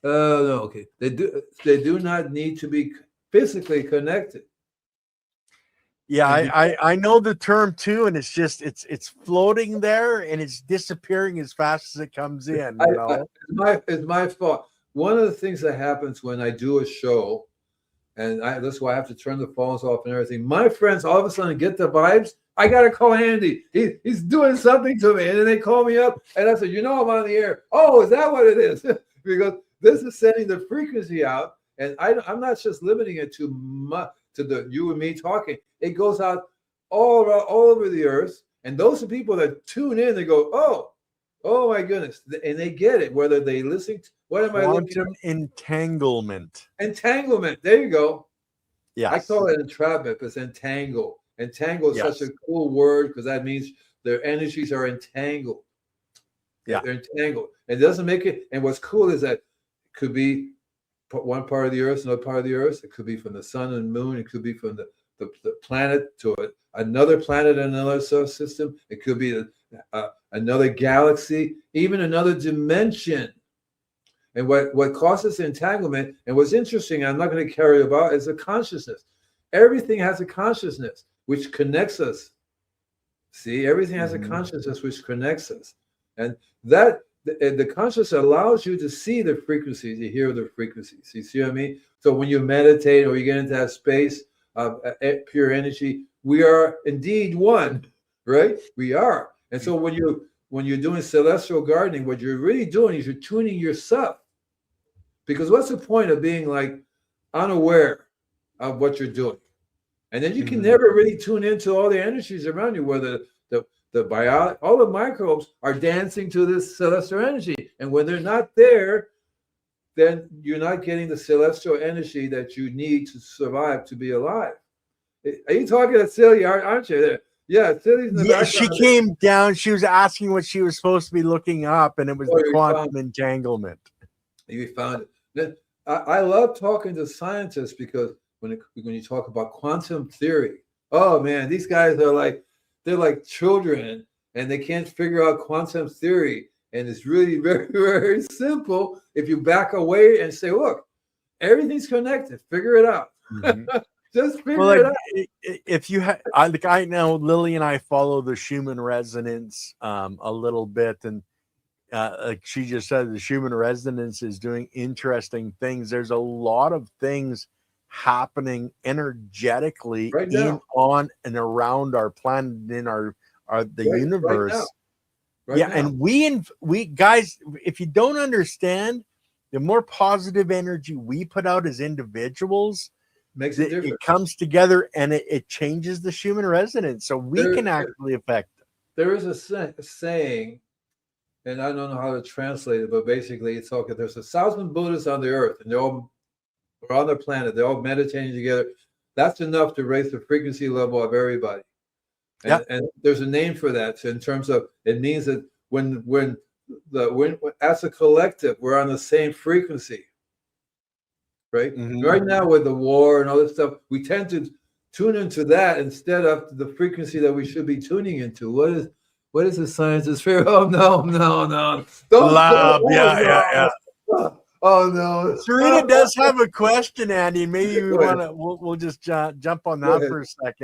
No, okay. They do not need to be physically connected. Yeah, I know the term too, and it's just it's floating there and it's disappearing as fast as it comes in. It's my fault. One of the things that happens when I do a show, and that's why I have to turn the phones off and everything. My friends all of a sudden get the vibes. I gotta call Andy. He's doing something to me, and then they call me up, and I said, I'm on the air. Oh, is that what it is? Because this is sending the frequency out, and I'm not just limiting it to the you and me talking. It goes out all around, all over the earth, and those are people that tune in. They go, oh my goodness, and they get it. Whether they listen to what am I looking? Quantum entanglement. Entanglement. There you go. Yes. I call it entrapment, but it's entangle. Entangle is such a cool word because that means their energies are entangled. Yeah. They're entangled. It doesn't make it. And what's cool is that it could be one part of the earth, another part of the earth. It could be from the sun and moon. It could be from the planet to another planet in another solar system. It could be another galaxy, even another dimension. And what causes entanglement, and what's interesting, I'm not going to carry about, is a consciousness. Everything has a consciousness which connects us. See, everything has a consciousness which connects us. And that the consciousness allows you to see the frequencies, you hear the frequencies. You see what I mean? So when you meditate or you get into that space of pure energy, we are indeed one, right? We are. And so when you're doing celestial gardening, what you're really doing is you're tuning yourself. Because what's the point of being like unaware of what you're doing? And then you can never really tune into all the energies around you, whether all the microbes are dancing to this celestial energy. And when they're not there, then you're not getting the celestial energy that you need to survive, to be alive. Are you talking to Celia, aren't you? Yeah, Celia's in the background. She came down. She was asking what she was supposed to be looking up, and it was the quantum entanglement. You found it. I love talking to scientists because when you talk about quantum theory, oh man, these guys are they're like children, and they can't figure out quantum theory. And it's really very, very simple if you back away and say, look, everything's connected. Figure it out. Just figure it out. If you I know Lily and I follow the Schumann Resonance a little bit, and like she just said, the Schumann Resonance is doing interesting things. There's a lot of things happening energetically in, on, and around our planet, in the universe. And we guys, if you don't understand, the more positive energy we put out as individuals, makes it different. It comes together and it changes the Schumann resonance, so we can actually affect it. There is a saying, and I don't know how to translate it, but basically it's okay. There's 1,000 Buddhists on the earth, and they're all on the planet. They're all meditating together. That's enough to raise the frequency level of everybody. And there's a name for that. So in terms of, it means that when as a collective, we're on the same frequency. Right? Right now with the war and all this stuff, we tend to tune into that instead of the frequency that we should be tuning into. What is the scientist fear? Oh no. Love. Yeah. Oh no. Serena does have a question, Andy. Maybe we'll just jump on that for a second.